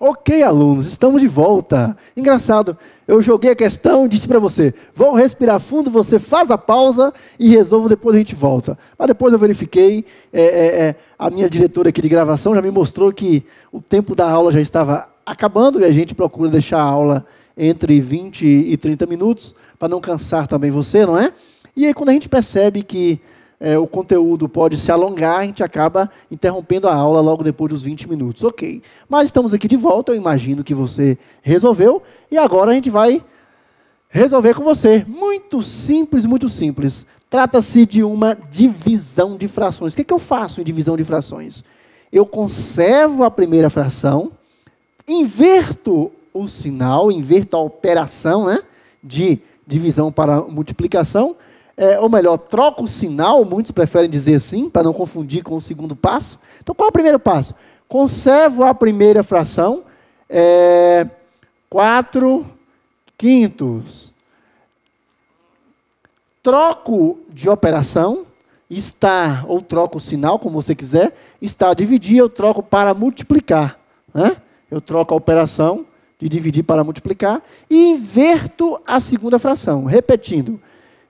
Ok, alunos, estamos de volta. Engraçado, eu joguei a questão e disse para você, vou respirar fundo, você faz a pausa e resolvo, depois a gente volta. Mas depois eu verifiquei, a minha diretora aqui de gravação já me mostrou que o tempo da aula já estava acabando e a gente procura deixar a aula entre 20 e 30 minutos, para não cansar também você, não é? E aí quando a gente percebe que o conteúdo pode se alongar, a gente acaba interrompendo a aula logo depois dos 20 minutos. Ok, mas estamos aqui de volta, eu imagino que você resolveu, e agora a gente vai resolver com você. Muito simples, muito simples. Trata-se de uma divisão de frações. O que eu faço em divisão de frações? Eu conservo a primeira fração, inverto o sinal, inverto a operação, né, de divisão para multiplicação, ou melhor, troco o sinal, muitos preferem dizer assim, para não confundir com o segundo passo. Então, qual é o primeiro passo? Conservo a primeira fração, 4/5. Troco de operação, está, ou troco o sinal, como você quiser, está a dividir, eu troco para multiplicar. Né? Eu troco a operação de dividir para multiplicar e inverto a segunda fração, repetindo.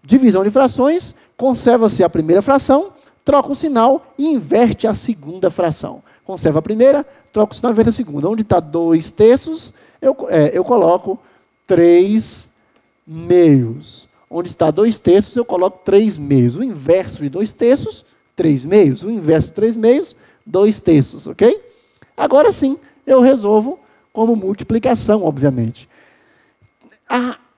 Divisão de frações, conserva-se a primeira fração, troca o sinal e inverte a segunda fração. Conserva a primeira, troca o sinal e inverte a segunda. Onde está 2/3, eu coloco 3/2. Onde está 2/3, eu coloco 3/2. O inverso de 2/3, 3/2. O inverso de 3/2, 2/3, ok? Agora sim, eu resolvo como multiplicação, obviamente.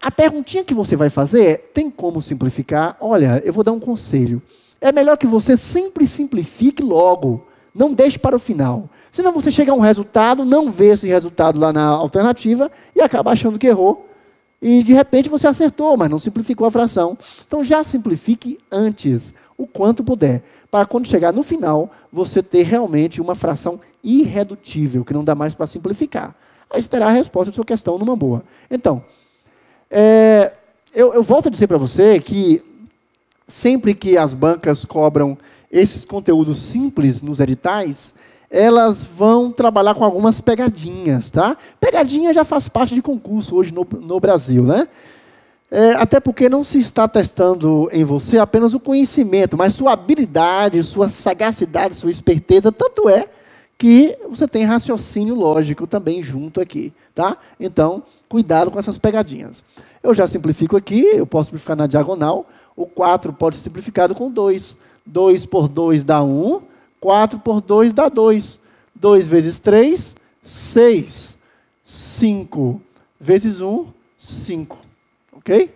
A perguntinha que você vai fazer é, tem como simplificar? Olha, eu vou dar um conselho. É melhor que você sempre simplifique logo. Não deixe para o final. Senão você chega a um resultado, não vê esse resultado lá na alternativa e acaba achando que errou. E de repente você acertou, mas não simplificou a fração. Então já simplifique antes, o quanto puder. Para quando chegar no final, você ter realmente uma fração irredutível, que não dá mais para simplificar. Aí você terá a resposta da sua questão numa boa. Então, eu volto a dizer para você que sempre que as bancas cobram esses conteúdos simples nos editais, elas vão trabalhar com algumas pegadinhas, tá? Pegadinha já faz parte de concurso hoje no Brasil, né? Até porque não se está testando em você apenas o conhecimento, mas sua habilidade, sua sagacidade, sua esperteza, tanto é que você tem raciocínio lógico também junto aqui, tá? Então, cuidado com essas pegadinhas. Eu já simplifico aqui, eu posso simplificar na diagonal, o 4 pode ser simplificado com 2. 2 por 2 dá 1, 4 por 2 dá 2. 2 vezes 3, 6. 5 vezes 1, 5. Ok?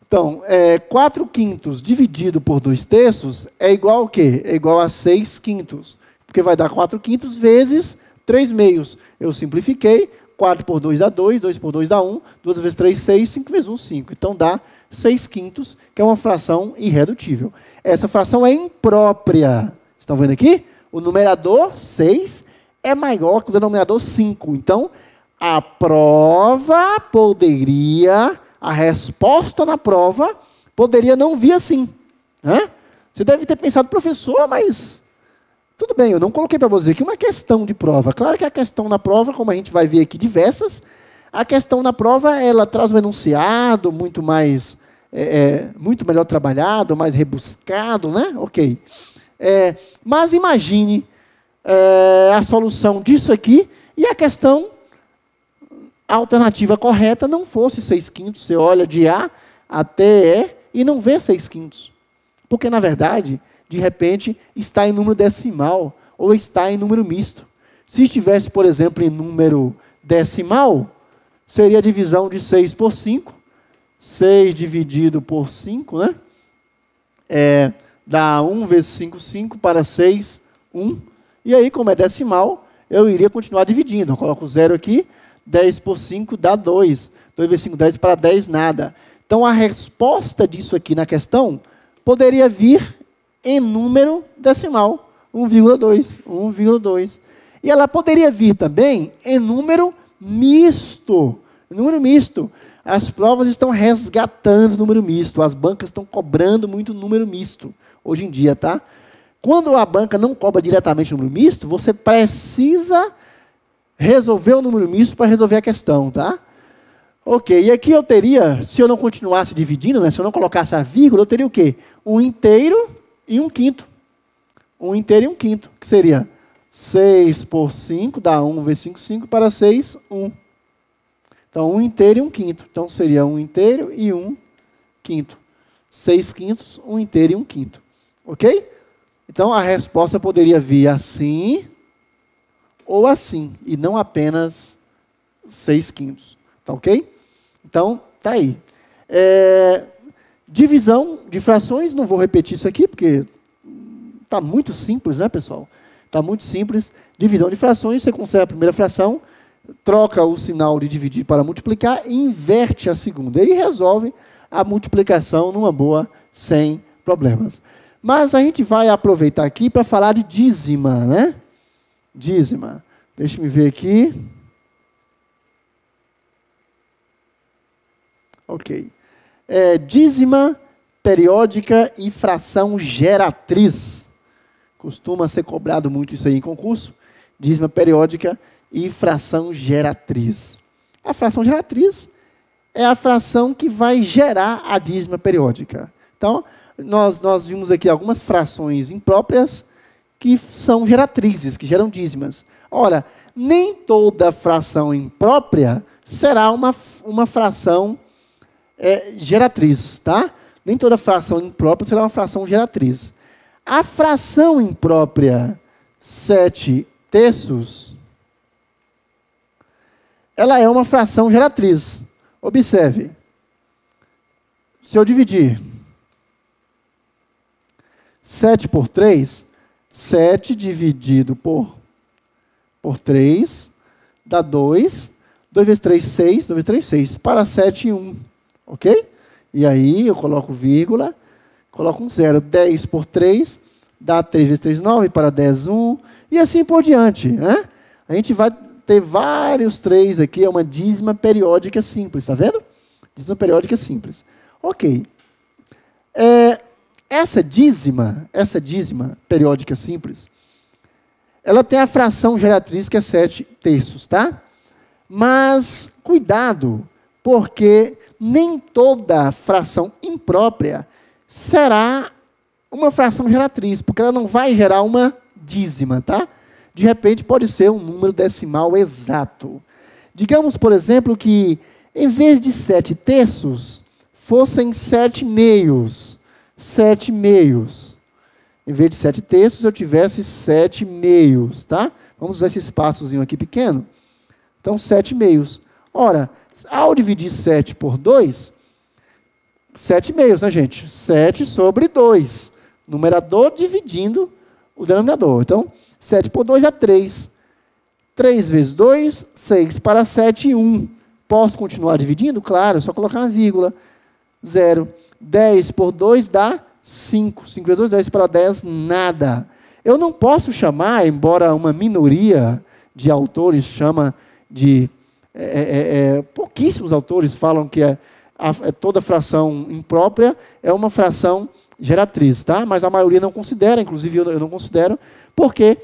Então, 4/5 dividido por 2/3 é igual ao quê? É igual a 6/5. Porque vai dar 4/5 vezes 3/2. Eu simplifiquei, 4 por 2 dá 2, 2 por 2 dá 1, 2 vezes 3, 6, 5 vezes 1, 5. Então dá 6/5, que é uma fração irredutível. Essa fração é imprópria. Estão vendo aqui? O numerador 6 é maior que o denominador 5. Então, a prova poderia, a resposta na prova poderia não vir assim. Né? Você deve ter pensado, professor, mas tudo bem, eu não coloquei para você aqui uma questão de prova. Claro que a questão na prova, como a gente vai ver aqui diversas, a questão na prova, ela traz um enunciado muito mais, muito melhor trabalhado, mais rebuscado, né? Ok. Mas imagine a solução disso aqui e a questão, a alternativa correta não fosse 6/5. Você olha de A até E e não vê 6/5. Porque, na verdade, de repente, está em número decimal ou está em número misto. Se estivesse, por exemplo, em número decimal, seria a divisão de 6 por 5. 6 dividido por 5, né? Dá 1 vezes 5, 5 para 6, 1. E aí, como é decimal, eu iria continuar dividindo. Eu coloco 0 aqui, 10 por 5 dá 2. 2 vezes 5, 10 para 10, nada. Então, a resposta disso aqui na questão poderia vir em número decimal, 1,2, 1,2. E ela poderia vir também em número misto. Número misto. As provas estão resgatando o número misto. As bancas estão cobrando muito número misto hoje em dia, tá? Quando a banca não cobra diretamente o número misto, você precisa resolver o número misto para resolver a questão, tá? Ok, e aqui eu teria, se eu não continuasse dividindo, né, se eu não colocasse a vírgula, eu teria o quê? 1 inteiro e 1/5. 1 inteiro e 1/5, que seria 6 por 5, dá 1 vezes 5, 5 para 6, 1. Então, 1 inteiro e 1/5. Então, seria 1 inteiro e 1/5. 6/5, 1 inteiro e 1/5. Ok? Então, a resposta poderia vir assim ou assim, e não apenas 6/5. Tá ok? Então, tá aí. Divisão de frações, não vou repetir isso aqui, porque está muito simples, né, pessoal? Está muito simples. Divisão de frações, você conserva a primeira fração, troca o sinal de dividir para multiplicar e inverte a segunda. E resolve a multiplicação numa boa, sem problemas. Mas a gente vai aproveitar aqui para falar de dízima, né? Dízima. Deixa eu ver aqui. Ok. Dízima periódica e fração geratriz. Costuma ser cobrado muito isso aí em concurso. Dízima periódica e fração geratriz. A fração geratriz é a fração que vai gerar a dízima periódica. Então, nós vimos aqui algumas frações impróprias que são geratrizes, que geram dízimas. Ora, nem toda fração imprópria será uma fração geratriz, tá? Nem toda fração imprópria será uma fração geratriz. A fração imprópria 7/3, ela é uma fração geratriz. Observe. Se eu dividir 7 por 3, 7 dividido por 3 dá 2. 2 vezes 3, 6. 2 vezes 3, 6. Para 7 e 1. Ok? E aí eu coloco vírgula, coloco um 0. 10 por 3 dá 3 vezes 3, 9. Para 10, 1. E assim por diante. Né? A gente vai ter vários 3 aqui. É uma dízima periódica simples. Está vendo? Dízima periódica simples. Ok. Essa dízima periódica simples, ela tem a fração geratriz que é 7/3, tá? Mas, cuidado, porque nem toda fração imprópria será uma fração geratriz, porque ela não vai gerar uma dízima, tá? De repente, pode ser um número decimal exato. Digamos, por exemplo, que em vez de 7/3, fossem 7/2. 7/2. Em vez de 7/3, eu tivesse 7/2, tá? Vamos usar esse espaçozinho aqui pequeno. Então, 7/2. Ora, ao dividir 7 por 2, 7/2, né, gente? 7 sobre 2. Numerador dividindo o denominador. Então, 7 por 2 é 3. 3 vezes 2, 6. Para 7 e 1. Posso continuar dividindo? Claro, é só colocar uma vírgula. 0. 10 por 2 dá 5. 5 vezes 2, 10 para 10, nada. Eu não posso chamar, embora uma minoria de autores chama de... pouquíssimos autores falam que toda fração imprópria é uma fração geratriz, tá? Mas a maioria não considera, inclusive eu não considero, porque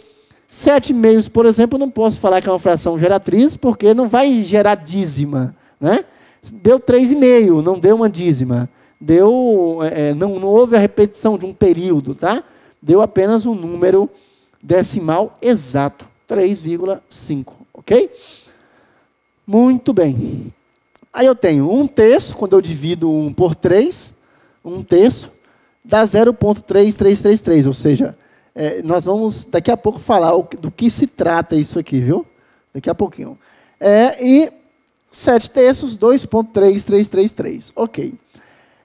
7/2, por exemplo, eu não posso falar que é uma fração geratriz, porque não vai gerar dízima, né? Deu 3,5, não deu uma dízima. Não houve a repetição de um período, tá? Deu apenas um número decimal exato, 3,5, ok? Muito bem. Aí eu tenho 1/3, quando eu divido 1 por 3, 1/3 dá 0,3333, ou seja, nós vamos daqui a pouco falar do que se trata isso aqui, viu? Daqui a pouquinho. E 7/3, 2,3333, ok.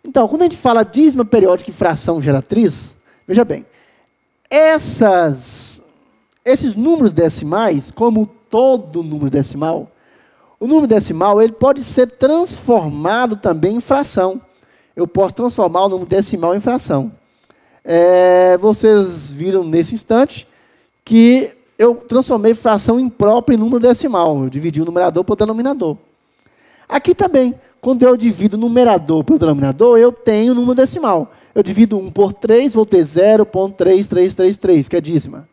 Então, quando a gente fala dízima periódica e fração geratriz, veja bem, esses números decimais, como todo número decimal, o número decimal ele pode ser transformado também em fração. Eu posso transformar o número decimal em fração. Vocês viram nesse instante que eu transformei fração imprópria em número decimal. Eu dividi o numerador pelo denominador. Aqui também. Quando eu divido o numerador pelo denominador, eu tenho o número decimal. Eu divido 1 por 3, vou ter 0,3333, que é dízima.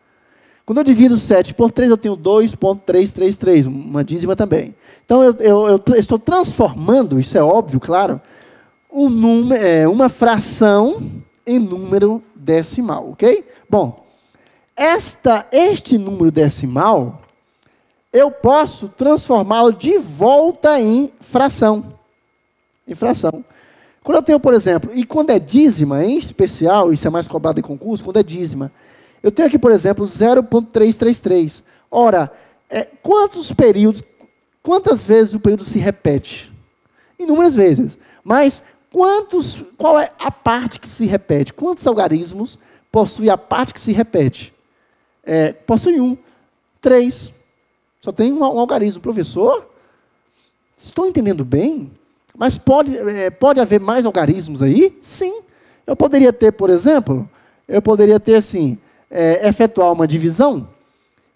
Quando eu divido 7 por 3, eu tenho 2,333, uma dízima também. Então, eu estou transformando, isso é óbvio, claro, uma fração em número decimal, ok? Bom, este número decimal, eu posso transformá-lo de volta em fração. Em fração. Quando eu tenho, por exemplo, e quando é dízima, em especial, isso é mais cobrado em concurso, quando é dízima, eu tenho aqui, por exemplo, 0,333. Ora, quantas vezes o período se repete? Inúmeras vezes. Mas qual é a parte que se repete? Quantos algarismos possui a parte que se repete? Possui 3. Só tem um algarismo. Professor, estão entendendo bem? Mas pode haver mais algarismos aí? Sim. Eu poderia ter, por exemplo, assim, efetuar uma divisão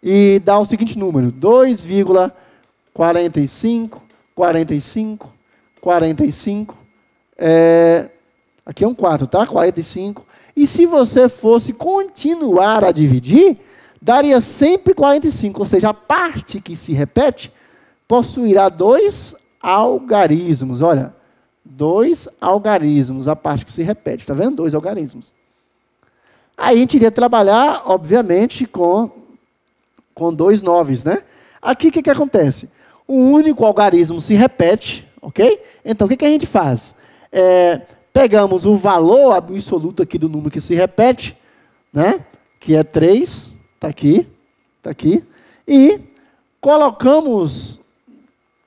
e dar o seguinte número, 2,45, 45, 45, aqui é um 4, tá? 45. E se você fosse continuar a dividir, daria sempre 45, ou seja, a parte que se repete possuirá 2 algarismos. Olha, 2 algarismos, a parte que se repete. Está vendo? 2 algarismos. Aí a gente iria trabalhar, obviamente, com 2 noves, né? Aqui o que acontece? Um único algarismo se repete, ok? Então o que a gente faz? Pegamos o valor absoluto aqui do número que se repete, né? Que é 3, está aqui, e colocamos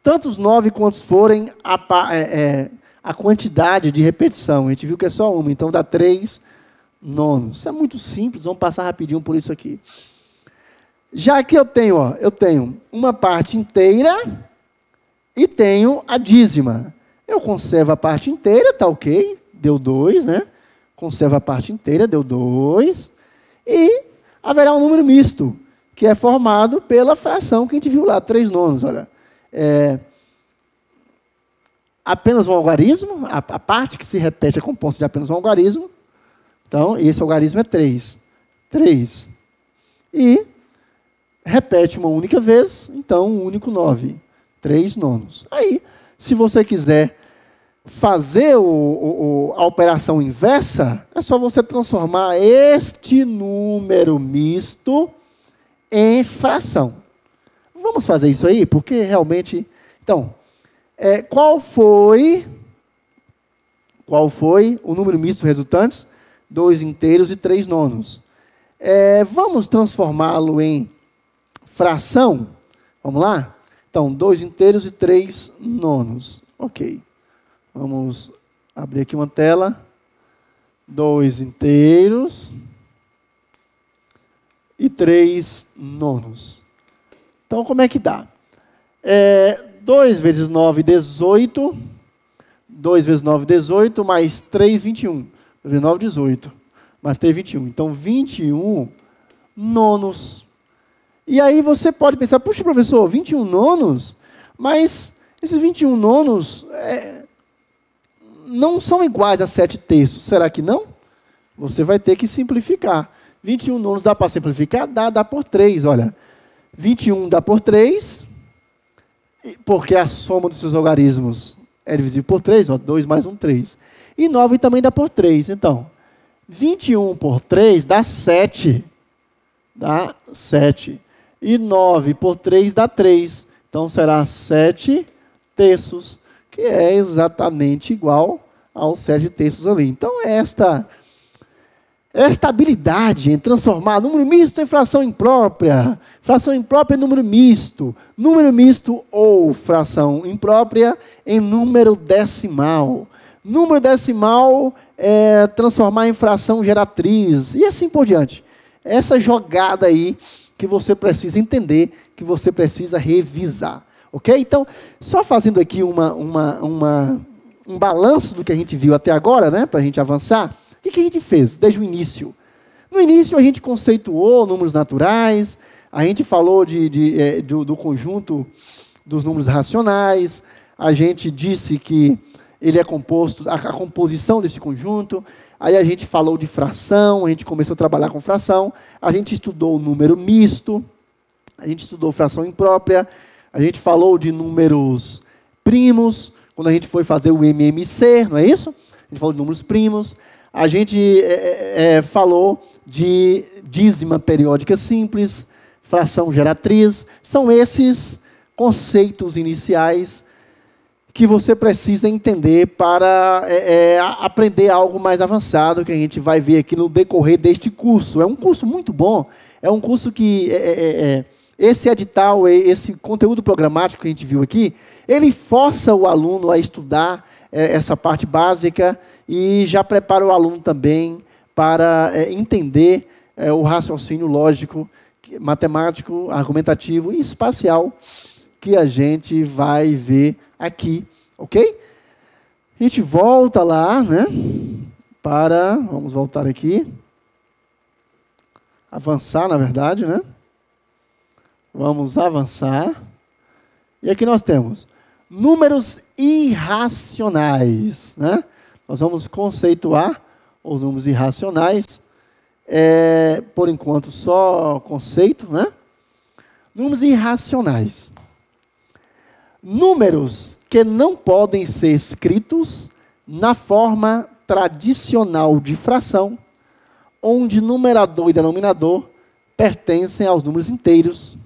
tantos 9 quantos forem a quantidade de repetição. A gente viu que é só uma, então dá 3 nonos. Isso é muito simples, vamos passar rapidinho por isso aqui. Já que eu tenho uma parte inteira e tenho a dízima. Eu conservo a parte inteira, tá ok, deu 2, né? Conservo a parte inteira, deu 2. E haverá um número misto, que é formado pela fração que a gente viu lá, 3 nonos, olha. Apenas um algarismo, a parte que se repete é composta de apenas um algarismo. Então, esse algarismo é 3. 3. E repete uma única vez, então um único 9. 3 nonos. Aí, se você quiser fazer a operação inversa, é só você transformar este número misto em fração. Vamos fazer isso aí, porque realmente... Então, qual foi o número misto resultante? 2 inteiros e 3 nonos. Vamos transformá-lo em fração? Vamos lá? Então, 2 inteiros e 3 nonos. Ok. Vamos abrir aqui uma tela. 2 inteiros e 3 nonos. Então, como é que dá? 2 vezes 9, 18. 2 vezes 9, 18, mais 3, 21. 2 vezes 9, 18. Mais 3, 21. Então, 21 nonos. E aí você pode pensar, puxa, professor, 21 nonos? Mas esses 21 nonos não são iguais a 7 terços. Será que não? Você vai ter que simplificar. 21 nonos dá para simplificar? Dá por 3, olha. 21 dá por 3, porque a soma dos seus algarismos é divisível por 3, 2 mais 1, 3. E 9 também dá por 3. Então, 21 por 3 dá 7. Dá 7. E 9 por 3 dá 3. Então, será 7 terços, que é exatamente igual aos 7 terços ali. Então, esta habilidade em transformar número misto em fração imprópria em número misto ou fração imprópria em número decimal. Número decimal é transformar em fração geratriz, e assim por diante. Essa jogada aí que você precisa entender, que você precisa revisar. Ok? Então, só fazendo aqui um balanço do que a gente viu até agora, né, para a gente avançar. O que a gente fez desde o início? No início, a gente conceituou números naturais, a gente falou do conjunto dos números racionais, a gente disse que ele é composto, a composição desse conjunto, Aí a gente falou de fração, a gente começou a trabalhar com fração, a gente estudou o número misto, a gente estudou fração imprópria, a gente falou de números primos, quando a gente foi fazer o MMC, não é isso? A gente falou de números primos, a gente falou de dízima periódica simples, fração geratriz, são esses conceitos iniciais que você precisa entender para aprender algo mais avançado, que a gente vai ver aqui no decorrer deste curso. É um curso muito bom, é um curso que esse edital, esse conteúdo programático que a gente viu aqui, ele força o aluno a estudar essa parte básica e já prepara o aluno também para entender o raciocínio lógico, matemático, argumentativo e espacial que a gente vai ver aqui, ok? A gente volta lá, né? Vamos voltar aqui. Avançar, na verdade, né? Vamos avançar. E aqui nós temos números irracionais, né? Nós vamos conceituar os números irracionais. Por enquanto, só conceito, né? Números irracionais. Números que não podem ser escritos na forma tradicional de fração, onde numerador e denominador pertencem aos números inteiros,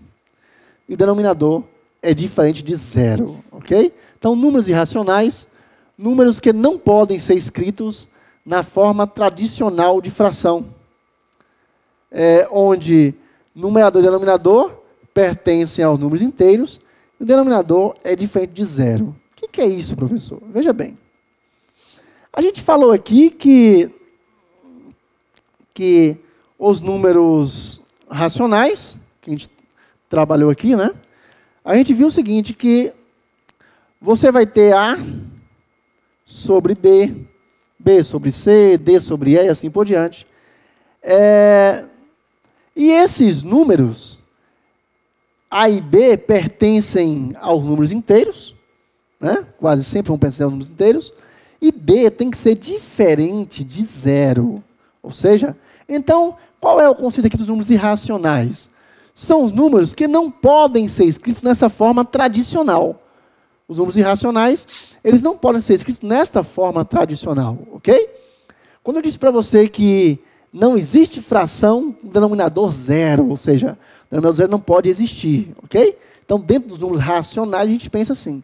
e o denominador é diferente de zero, ok? Então, números irracionais, números que não podem ser escritos na forma tradicional de fração, onde numerador e denominador pertencem aos números inteiros, e o denominador é diferente de zero. O que é isso, professor? Veja bem. A gente falou aqui que os números racionais, que a gente trabalhou aqui, né? A gente viu o seguinte, que você vai ter A sobre B, B sobre C, D sobre E, e assim por diante. E esses números, A e B, pertencem aos números inteiros, né? Quase sempre vão pertencer aos números inteiros, e B tem que ser diferente de zero. Ou seja, então, qual é o conceito aqui dos números irracionais? São os números que não podem ser escritos nessa forma tradicional. Os números irracionais, eles não podem ser escritos nesta forma tradicional, ok? Quando eu disse para você que não existe fração com denominador zero, ou seja, o denominador zero não pode existir, ok? Então, dentro dos números racionais, a gente pensa assim.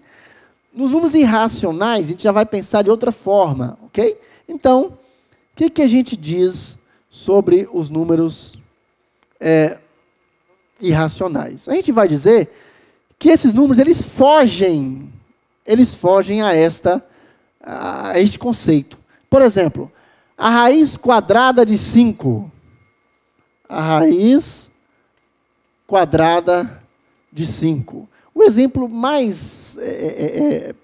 Nos números irracionais, a gente já vai pensar de outra forma, ok? Então, o que a gente diz sobre os números irracionais? A gente vai dizer que esses números, eles fogem a este conceito. Por exemplo, a raiz quadrada de 5. A raiz quadrada de 5. O exemplo mais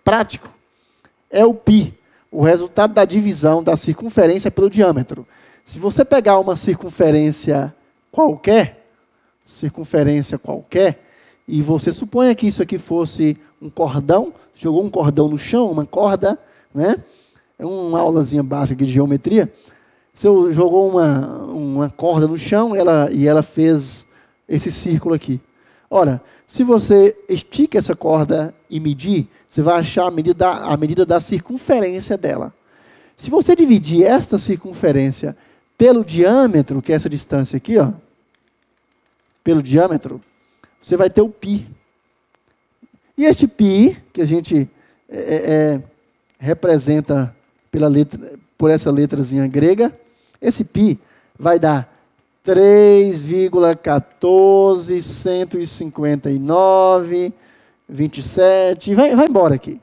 prático é o π, o resultado da divisão da circunferência pelo diâmetro. Se você pegar uma circunferência qualquer, e você suponha que isso aqui fosse um cordão, jogou um cordão no chão, uma corda, né? É uma aulazinha básica de geometria. Você jogou uma corda no chão e ela fez esse círculo aqui. Ora, se você estica essa corda e medir, você vai achar a medida da circunferência dela. Se você dividir esta circunferência pelo diâmetro, que é essa distância aqui, ó, pelo diâmetro, você vai ter o π. E este π, que a gente representa por essa letrazinha grega, esse π vai dar 3,159,27, vai embora aqui.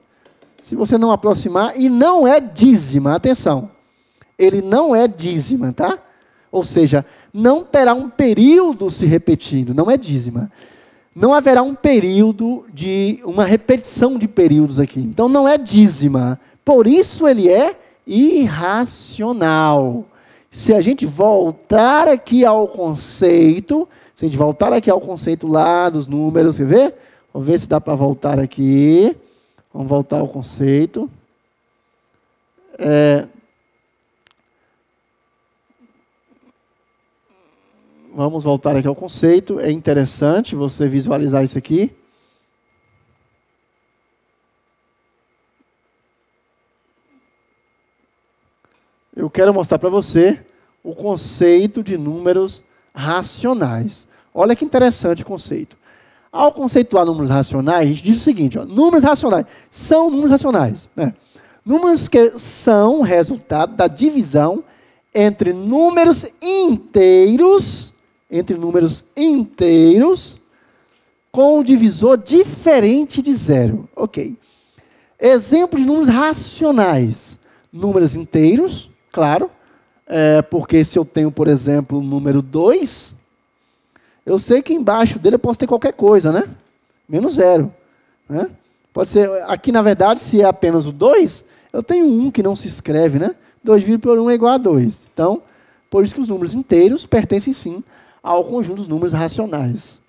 Se você não aproximar, e não é dízima, atenção, ele não é dízima, tá? Ou seja, não terá um período se repetindo, não é dízima. Não haverá um período uma repetição de períodos aqui. Então não é dízima. Por isso ele é irracional. Se a gente voltar aqui ao conceito, lá dos números, você vê? Vamos ver se dá para voltar aqui. Vamos voltar ao conceito. Vamos voltar aqui ao conceito. É interessante você visualizar isso aqui. Eu quero mostrar para você o conceito de números racionais. Olha que interessante o conceito. Ao conceituar números racionais, a gente diz o seguinte, ó, números racionais são números racionais, né? Números que são resultado da divisão entre números inteiros, com um divisor diferente de zero. Ok. Exemplo de números racionais. Números inteiros, claro, porque se eu tenho, por exemplo, o número 2, eu sei que embaixo dele eu posso ter qualquer coisa, né? Menos zero. Né? Pode ser, aqui na verdade, se é apenas o 2, eu tenho 1 que não se escreve, né? 2 por 1 é igual a 2. Então, por isso que os números inteiros pertencem sim ao conjunto dos números racionais.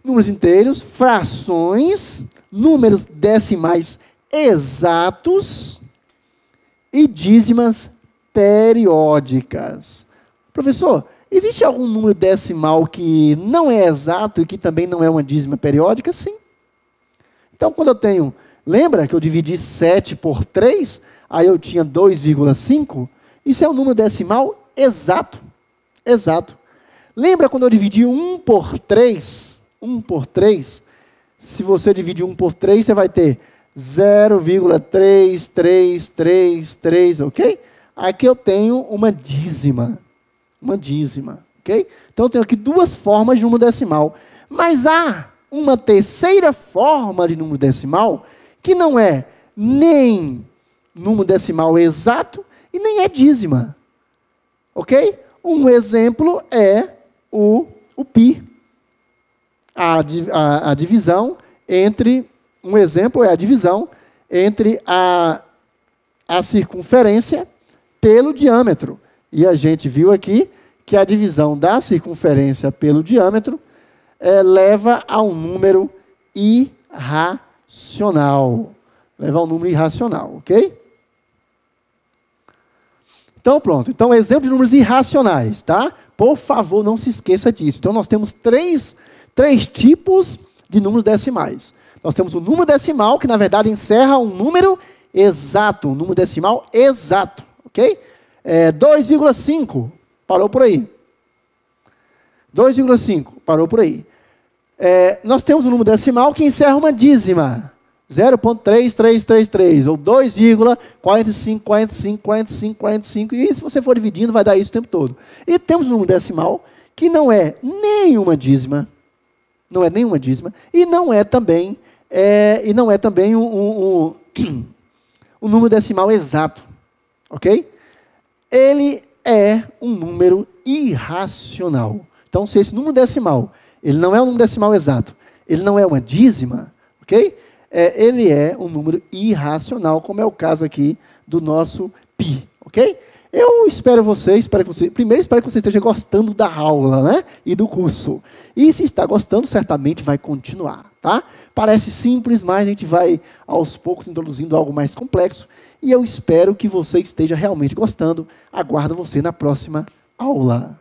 Números inteiros, frações, números decimais exatos e dízimas periódicas. Professor, existe algum número decimal que não é exato e que também não é uma dízima periódica? Sim. Então, quando eu tenho... Lembra que eu dividi 7 por 3? Aí eu tinha 2,5? Isso é um número decimal exato. Exato. Lembra quando eu dividi 1 por 3? 1 por 3? Se você dividir 1 por 3, você vai ter 0,3333, ok? Aqui eu tenho uma dízima. Uma dízima, ok? Então eu tenho aqui duas formas de número decimal. Mas há uma terceira forma de número decimal que não é nem número decimal exato e nem é dízima. Ok? Um exemplo é o π. A divisão entre... Um exemplo é a divisão entre a circunferência pelo diâmetro. E a gente viu aqui que a divisão da circunferência pelo diâmetro leva a um número irracional. Leva a um número irracional, ok? Então, pronto. Então, exemplo de números irracionais, tá? Por favor, não se esqueça disso. Então, nós temos três tipos de números decimais. Nós temos o número decimal, que, na verdade, encerra um número exato. Um número decimal exato, ok? 2,5, parou por aí. 2,5, parou por aí. Nós temos um número decimal que encerra uma dízima. 0,3333, ou 2,45454545, e se você for dividindo, vai dar isso o tempo todo. E temos um número decimal que não é nenhuma dízima, e não é também um número decimal exato, ok? Ele é um número irracional. Então, se esse número decimal, ele não é um número decimal exato, ele não é uma dízima, ok? Ele é um número irracional, como é o caso aqui do nosso π, ok? Eu espero que você esteja gostando da aula, né? E do curso. E se está gostando, certamente vai continuar, tá? Parece simples, mas a gente vai, aos poucos, introduzindo algo mais complexo. E eu espero que você esteja realmente gostando. Aguardo você na próxima aula.